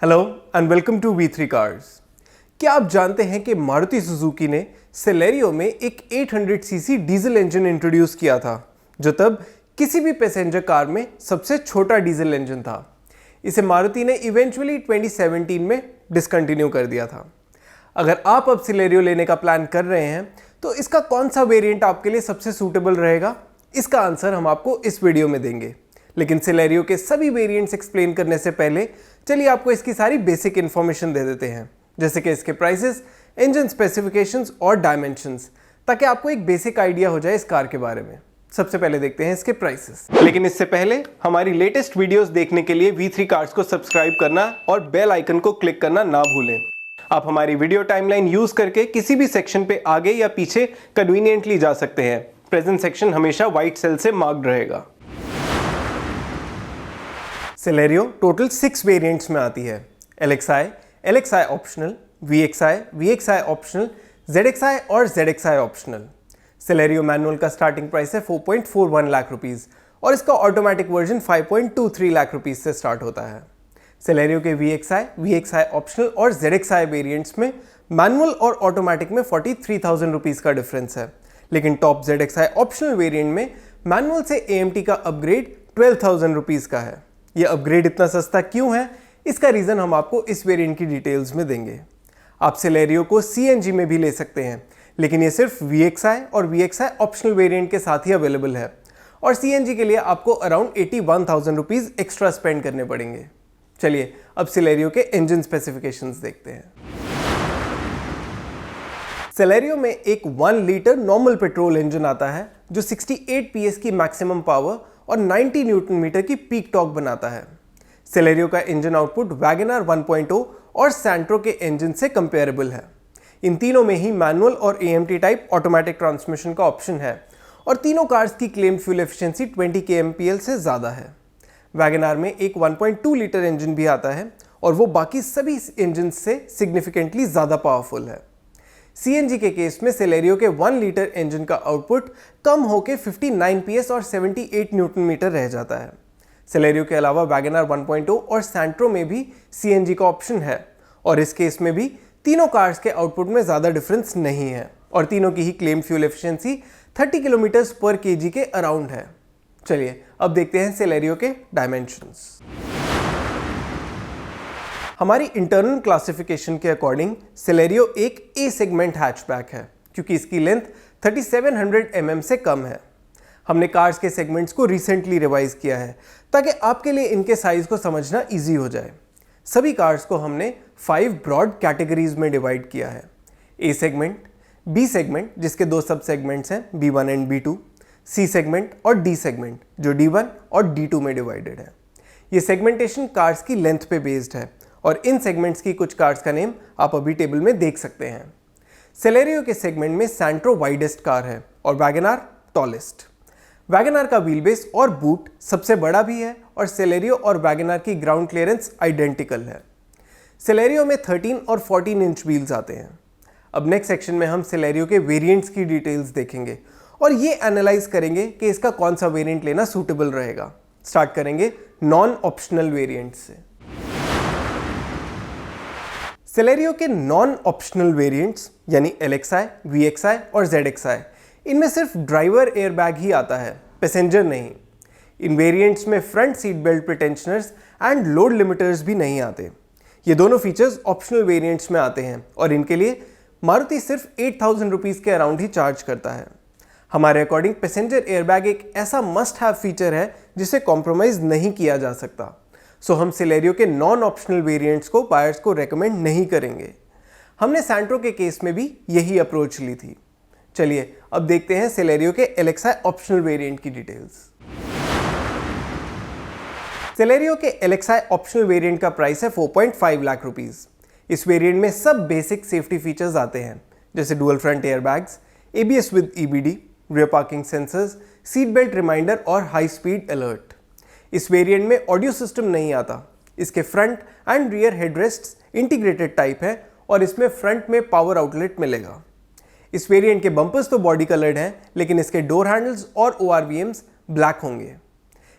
Hello and welcome to V3 cars. क्या आप जानते हैं कि मारुति सुजुकी ने सेलेरियो में एक 800cc डीजल इंजन इंट्रोड्यूस किया था, जो तब किसी भी पैसेंजर कार में सबसे छोटा डीजल इंजन था। इसे मारुति ने इवेंचुअली 2017 में डिसकंटिन्यू कर दिया था। अगर आप अब सेलेरियो लेने का प्लान कर रहे हैं तो इसका कौन सा वेरिएंट आपके लिए सबसे सूटेबल रहेगा, इसका आंसर हम आपको इस वीडियो में देंगे। लेकिन सेलेरियो के सभी वेरिएंट्स एक्सप्लेन करने से पहले चलिए आपको इसकी सारी बेसिक इन्फॉर्मेशन दे देते हैं, जैसे कि इसके प्राइसेस, इंजन स्पेसिफिकेशंस और डायमेंशंस, ताकि आपको एक बेसिक आइडिया हो जाए इस कार के बारे में। सबसे पहले देखते हैं इसके प्राइसेस। लेकिन इससे पहले हमारी लेटेस्ट वीडियोस देखने के लिए V3 कार्स को सब्सक्राइब करना और बेल आइकन को क्लिक करना ना भूलें। आप हमारी वीडियो टाइमलाइन यूज करके किसी भी सेक्शन पे आगे या पीछे कन्वीनियंटली जा सकते हैं। प्रेजेंट सेक्शन हमेशा व्हाइट सेल से मार्क्ड रहेगा। सेलेरियो टोटल 6 वेरिएंट्स में आती है: LXi, LXi optional, VXi, VXi optional, ZXi और ZXi ऑप्शनल। सेलेरियो मैनुअल का स्टार्टिंग प्राइस है 4.41 लाख रुपीज़ और इसका ऑटोमेटिक वर्जन 5.23 लाख रुपीज़ से स्टार्ट होता है। सेलेरियो के VXi, VXi ऑप्शनल और ZXi वेरिएंट्स में मैनुअल और ऑटोमेटिक में 43,000 रुपीज़ का डिफरेंस है, लेकिन टॉप ZXi ऑप्शनल वेरिएंट में मैनुअल से AMT का अपग्रेड 12,000 रुपीज़ का है। ये अपग्रेड इतना सस्ता क्यों है, इसका रीज़न हम आपको इस वेरिएंट की डिटेल्स में देंगे। आप सेलेरियो को CNG में भी ले सकते हैं, लेकिन ये सिर्फ VXi और VXi ऑप्शनल वेरिएंट के साथ ही अवेलेबल है और CNG के लिए आपको अराउंड 81,000 रुपीज़ एक्स्ट्रा स्पेंड करने पड़ेंगे। चलिए अब सेलेरियो के इंजन स्पेसिफिकेशंस देखते हैं। सेलेरियो में एक 1 लीटर नॉर्मल पेट्रोल इंजन आता है जो 68 PS की मैक्सिमम पावर और 90 न्यूटन मीटर की पीक टॉर्क बनाता है। सेलेरियो का इंजन आउटपुट वैगनआर 1.0 और सैंट्रो के इंजन से कंपेरेबल है। इन तीनों में ही मैनुअल और AMT टाइप ऑटोमेटिक ट्रांसमिशन का ऑप्शन है और तीनों कार्स की क्लेम फ्यूल एफिशिएंसी 20 kmpl से ज़्यादा है। वैगनआर में एक 1.2 लीटर इंजन भी आता है और वो बाकी सभी इंजन से सिग्निफिकेंटली ज़्यादा पावरफुल है। CNG के केस में सेलेरियो के 1 लीटर इंजन का आउटपुट कम होकर 59 PS और 78 न्यूटन मीटर रह जाता है। सेलेरियो के अलावा वैगनआर 1.0 और सैंट्रो में भी CNG का ऑप्शन है और इस केस में भी तीनों कार्स के आउटपुट में ज़्यादा डिफरेंस नहीं है और तीनों की ही क्लेम फ्यूल एफिशिएंसी 30 किलोमीटर्स पर kg के अराउंड है। चलिए अब देखते हैं सेलेरियो के डायमेंशंस। हमारी इंटरनल क्लासिफिकेशन के अकॉर्डिंग सेलेरियो एक A सेगमेंट हैचबैक है, क्योंकि इसकी लेंथ 3700 mm से कम है। हमने कार्स के सेगमेंट्स को रिसेंटली रिवाइज किया है ताकि आपके लिए इनके साइज को समझना इजी हो जाए। सभी कार्स को हमने 5 ब्रॉड कैटेगरीज में डिवाइड किया है: A सेगमेंट, B सेगमेंट जिसके 2 सब सेगमेंट्स हैं B1 and B2, C segment और D सेगमेंट जो D1 और D2 में डिवाइडेड है। ये सेगमेंटेशन कार्स की लेंथ पे बेस्ड है और इन सेगमेंट्स की कुछ कार्स का नेम आप अभी टेबल में देख सकते हैं। सेलेरियो के सेगमेंट में सैंट्रो वाइडेस्ट कार है और वैगनआर टॉलेस्ट। वैगनआर का व्हील बेस और बूट सबसे बड़ा भी है और सेलेरियो और वैगनआर की ग्राउंड क्लियरेंस आइडेंटिकल है। सेलेरियो में 13 और 14 इंच व्हील्स आते हैं। अब नेक्स्ट सेक्शन में हम सेलेरियो के वेरिएंट्स की डिटेल्स देखेंगे और ये एनालाइज करेंगे कि इसका कौन सा वेरिएंट लेना सूटेबल रहेगा। स्टार्ट करेंगे नॉन ऑप्शनल वेरिएंट से। सेलेरियो के नॉन ऑप्शनल वेरिएंट्स यानी LXi, VXi और ZXi, इनमें सिर्फ ड्राइवर एयरबैग ही आता है, पैसेंजर नहीं। इन वेरिएंट्स में front seat belt pretensioners and load limiters भी नहीं आते। ये दोनों फीचर्स ऑप्शनल वेरिएंट्स में आते हैं और इनके लिए मारुति सिर्फ 8,000 रुपीज़ के अराउंड ही चार्ज करता है। हमारे अकॉर्डिंग पैसेंजर एयरबैग एक ऐसा मस्ट हैव फीचर है जिसे कॉम्प्रोमाइज़ नहीं किया जा सकता। सो हम सेलेरियो के नॉन ऑप्शनल वेरिएंट्स को बायर्स को रेकमेंड नहीं करेंगे। हमने सैंट्रो के केस में भी यही अप्रोच ली थी। चलिए अब देखते हैं सेलेरियो के LXi ऑप्शनल वेरिएंट की डिटेल्स। सेलेरियो के LXi ऑप्शनल वेरिएंट का प्राइस है 4.5 लाख रुपीज़। इस वेरिएंट में सब बेसिक सेफ्टी फीचर्स आते हैं, जैसे dual front airbags, ABS with EBD, rear parking sensors, seat belt reminder और हाई स्पीड अलर्ट। इस वेरिएंट में ऑडियो सिस्टम नहीं आता। इसके front and rear headrests integrated type है और इसमें फ्रंट में पावर आउटलेट मिलेगा। इस वेरिएंट के बम्पर्स तो बॉडी कलर्ड हैं, लेकिन इसके डोर हैंडल्स और ORVMs ब्लैक होंगे।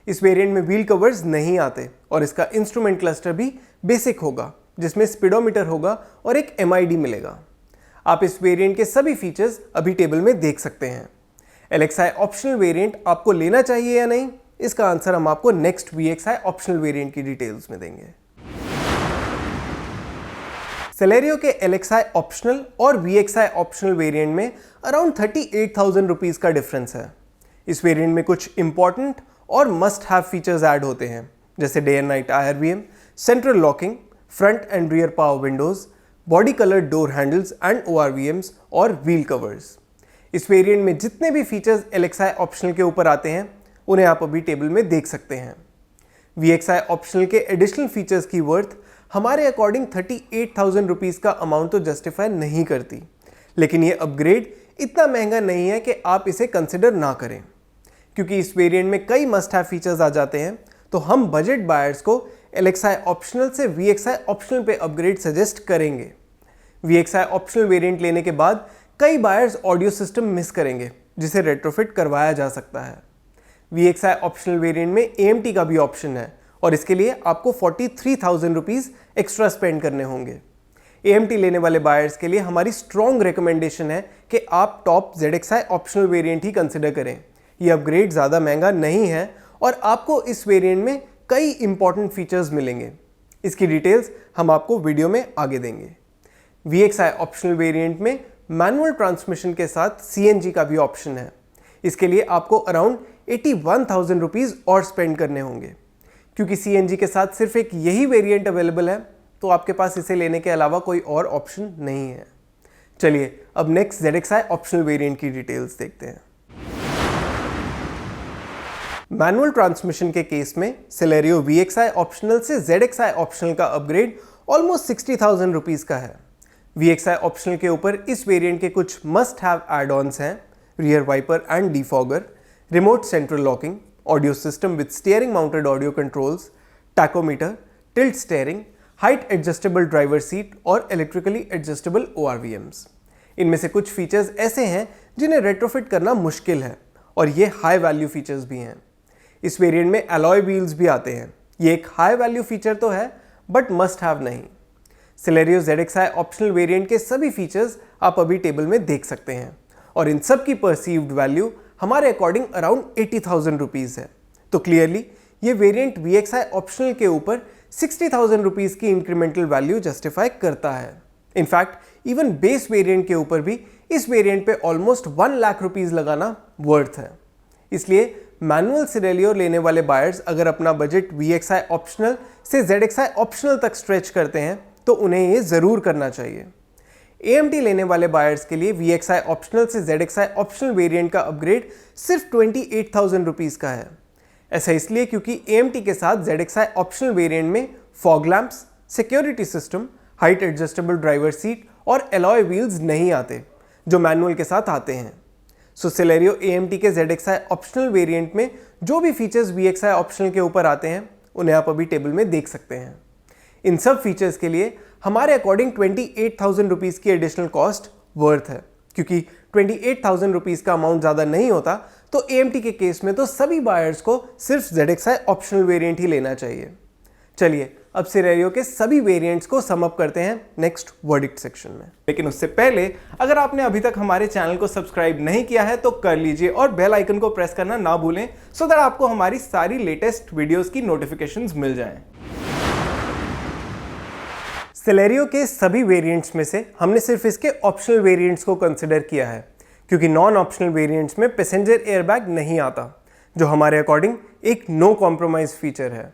इस वेरिएंट में व्हील कवर्स नहीं आते और इसका इंस्ट्रूमेंट क्लस्टर भी बेसिक होगा जिसमें स्पीडोमीटर होगा और एक MID मिलेगा। आप इस वेरिएंट के सभी फीचर्स अभी टेबल में देख सकते हैं। LXi ऑप्शनल वेरिएंट आपको लेना चाहिए या नहीं, इसका आंसर हम आपको नेक्स्ट VXi ऑप्शनल वेरिएंट की डिटेल्स में देंगे। Celerio के LXi ऑप्शनल और VXi ऑप्शनल वेरिएंट में अराउंड 38,000 रुपीज का डिफरेंस है। इस वेरिएंट में कुछ इंपॉर्टेंट और मस्ट हैव फीचर्स ऐड होते हैं, जैसे day and night IRVM, central locking, front and rear power Windows, body coloured door handles and ORVMs और व्हील कवर्स। इस वेरिएंट में जितने भी फीचर्स LXi ऑप्शनल के ऊपर आते हैं उन्हें आप अभी टेबल में देख सकते हैं। VXi ऑप्शनल के एडिशनल फीचर्स की वर्थ हमारे अकॉर्डिंग 38,000 रुपीज का अमाउंट तो जस्टिफाई नहीं करती, लेकिन ये अपग्रेड इतना महंगा नहीं है कि आप इसे कंसिडर ना करें। क्योंकि इस वेरिएंट में कई मस्ट हैव फीचर्स आ जाते हैं, तो हम बजट बायर्स को LXi ऑप्शनल से VXi ऑप्शनल पे अपग्रेड सजेस्ट करेंगे। VXi ऑप्शनल वेरिएंट लेने के बाद कई बायर्स ऑडियो सिस्टम मिस करेंगे, जिसे रेट्रोफिट करवाया जा सकता है। VXi ऑप्शनल वेरिएंट में AMT का भी ऑप्शन है और इसके लिए आपको 43,000 रुपीज एक्स्ट्रा स्पेंड करने होंगे। AMT लेने वाले बायर्स के लिए हमारी स्ट्रॉन्ग रिकमेंडेशन है कि आप टॉप ZXi ऑप्शनल वेरिएंट ही कंसिडर करें। ये अपग्रेड ज़्यादा महंगा नहीं है और आपको इस वेरिएंट में कई इंपॉर्टेंट फीचर्स मिलेंगे। इसकी डिटेल्स हम आपको वीडियो में आगे देंगे। VXi ऑप्शनल वेरिएंट में मैनुअल ट्रांसमिशन के साथ CNG का भी ऑप्शन है। इसके लिए आपको अराउंड 81,000 रुपीज और स्पेंड करने होंगे। क्योंकि CNG के साथ सिर्फ एक यही वेरिएंट अवेलेबल है, तो आपके पास इसे लेने के अलावा कोई और ऑप्शन नहीं है। चलिए अब नेक्स्ट ZXi ऑप्शनल वेरिएंट की डिटेल्स देखते हैं। मैनुअल ट्रांसमिशन के केस में Celerio VXi ऑप्शनल से ZXi ऑप्शनल का अपग्रेड ऑलमोस्ट 60,000 रुपीज का है। VXi ऑप्शनल के ऊपर इस वेरिएंट के कुछ मस्ट हैव एड ऑन्स हैं: rear wiper and defogger, remote central locking, audio system with steering mounted audio controls, tachometer, tilt steering, height adjustable driver seat और electrically adjustable ORVMs। इनमें से कुछ फीचर्स ऐसे हैं जिन्हें रेट्रोफिट करना मुश्किल है और ये हाई वैल्यू फीचर्स भी हैं। इस वेरिएंट में अलॉय व्हील्स भी आते हैं। ये एक हाई वैल्यू फीचर तो है बट मस्ट हैव नहीं। Celerio ZXi ऑप्शनल वेरिएंट के सभी फीचर्स आप अभी टेबल में देख सकते हैं और इन सब की परसीव्ड वैल्यू हमारे अकॉर्डिंग अराउंड 80,000 रुपीज है। तो क्लियरली ये वेरिएंट VXi ऑप्शनल के ऊपर 60,000 रुपीज की इंक्रीमेंटल वैल्यू जस्टिफाई करता है। इनफैक्ट इवन बेस वेरिएंट के ऊपर भी इस वेरिएंट पे ऑलमोस्ट 1 लाख रुपीज लगाना वर्थ है। इसलिए मैनुअल Celerio लेने वाले बायर्स अगर अपना बजट VXi ऑप्शनल से ZXi ऑप्शनल तक स्ट्रेच करते हैं तो उन्हें ये जरूर करना चाहिए। AMT लेने वाले बायर्स के लिए VXi ऑप्शनल से ZXi ऑप्शनल वेरिएंट का अपग्रेड सिर्फ 28,000 रुपीज का है। ऐसा इसलिए क्योंकि AMT के साथ ZXi ऑप्शनल वेरिएंट में fog lamps, security system, height adjustable driver seat और अलॉय व्हील्स नहीं आते जो मैनुअल के साथ आते हैं। सो Celerio AMT के ZXi ऑप्शनल वेरिएंट में जो भी फीचर्स VXi ऑप्शनल के ऊपर आते हैं उन्हें आप अभी टेबल में देख सकते हैं। इन सब फीचर्स के लिए हमारे अकॉर्डिंग 28,000 रुपीज की एडिशनल कॉस्ट वर्थ है। क्योंकि 28,000 रुपीज का अमाउंट ज़्यादा नहीं होता, तो AMT के केस में तो सभी बायर्स को सिर्फ ZXi ऑप्शनल वेरिएंट ही लेना चाहिए। चलिए अब Celerio के सभी वेरिएंट्स को सम अप करते हैं नेक्स्ट वर्डिक्ट सेक्शन में। लेकिन उससे पहले अगर आपने अभी तक हमारे चैनल को सब्सक्राइब नहीं किया है तो कर लीजिए और बेल आइकन को प्रेस करना ना भूलें, सो दैट आपको हमारी सारी लेटेस्ट वीडियोस की नोटिफिकेशंस मिल जाएं। Celerio के सभी वेरिएंट्स में से हमने सिर्फ इसके ऑप्शनल वेरिएंट्स को कंसिडर किया है, क्योंकि नॉन ऑप्शनल वेरिएंट्स में पैसेंजर एयरबैग नहीं आता, जो हमारे अकॉर्डिंग एक नो कॉम्प्रोमाइज फीचर है।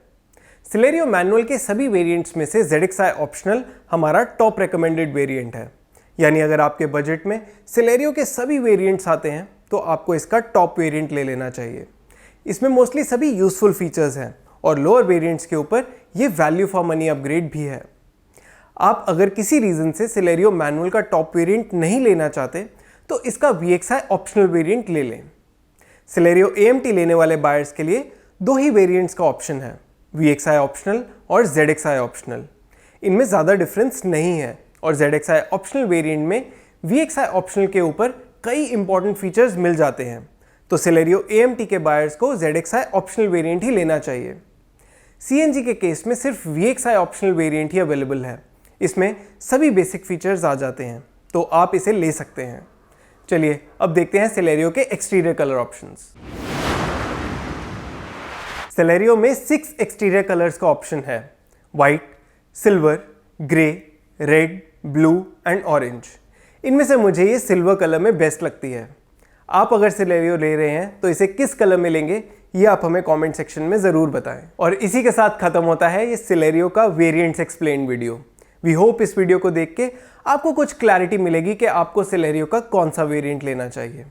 Celerio मैनुअल के सभी वेरिएंट्स में से ZXi ऑप्शनल हमारा टॉप रिकमेंडेड वेरिएंट है। यानी अगर आपके बजट में Celerio के सभी वेरिएंट्स आते हैं तो आपको इसका टॉप वेरिएंट ले लेना चाहिए। इसमें मोस्टली सभी यूजफुल फीचर्स हैं और लोअर वेरिएंट्स के ऊपर ये वैल्यू फॉर मनी अपग्रेड भी है। आप अगर किसी रीजन से Celerio मैनुअल का टॉप वेरिएंट नहीं लेना चाहते तो इसका VXi ऑप्शनल वेरिएंट ले लें। Celerio AMT लेने वाले बायर्स के लिए दो ही वेरिएंट्स का ऑप्शन है, VXi ऑप्शनल और ZXi ऑप्शनल। इनमें ज़्यादा डिफरेंस नहीं है और ZXi ऑप्शनल वेरिएंट में VXi ऑप्शनल के ऊपर कई इंपॉर्टेंट फीचर्स मिल जाते हैं, तो Celerio AMT के बायर्स को ZXi ऑप्शनल वेरिएंट ही लेना चाहिए। CNG के केस में सिर्फ VXI ऑप्शनल वेरिएंट ही अवेलेबल है। इसमें सभी बेसिक फीचर्स आ जाते हैं, तो आप इसे ले सकते हैं। चलिए अब देखते हैं Celerio के एक्सटीरियर कलर ऑप्शंस। Celerio में 6 एक्सटीरियर कलर्स का ऑप्शन है: white, silver, grey, red, blue and orange. इनमें से मुझे ये सिल्वर कलर में बेस्ट लगती है। आप अगर Celerio ले रहे हैं तो इसे किस कलर में लेंगे ये आप हमें कमेंट सेक्शन में ज़रूर बताएं। और इसी के साथ खत्म होता है ये Celerio का variants explain video. We hope इस वीडियो को देख के आपको कुछ क्लैरिटी मिलेगी कि आपको Celerio का कौन सा वेरिएंट लेना चाहिए।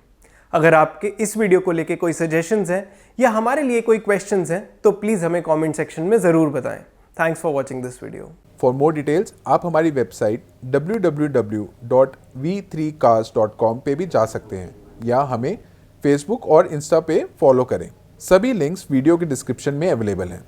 अगर आपके इस वीडियो को लेके कोई सजेशंस हैं या हमारे लिए कोई क्वेश्चंस हैं तो प्लीज़ हमें कमेंट सेक्शन में ज़रूर बताएं। Thanks for watching this video. For more details आप हमारी वेबसाइट www.v3cars.com पे भी जा सकते हैं या हमें फेसबुक और इंस्टा पे फॉलो करें। सभी लिंक्स वीडियो के डिस्क्रिप्शन में अवेलेबल हैं।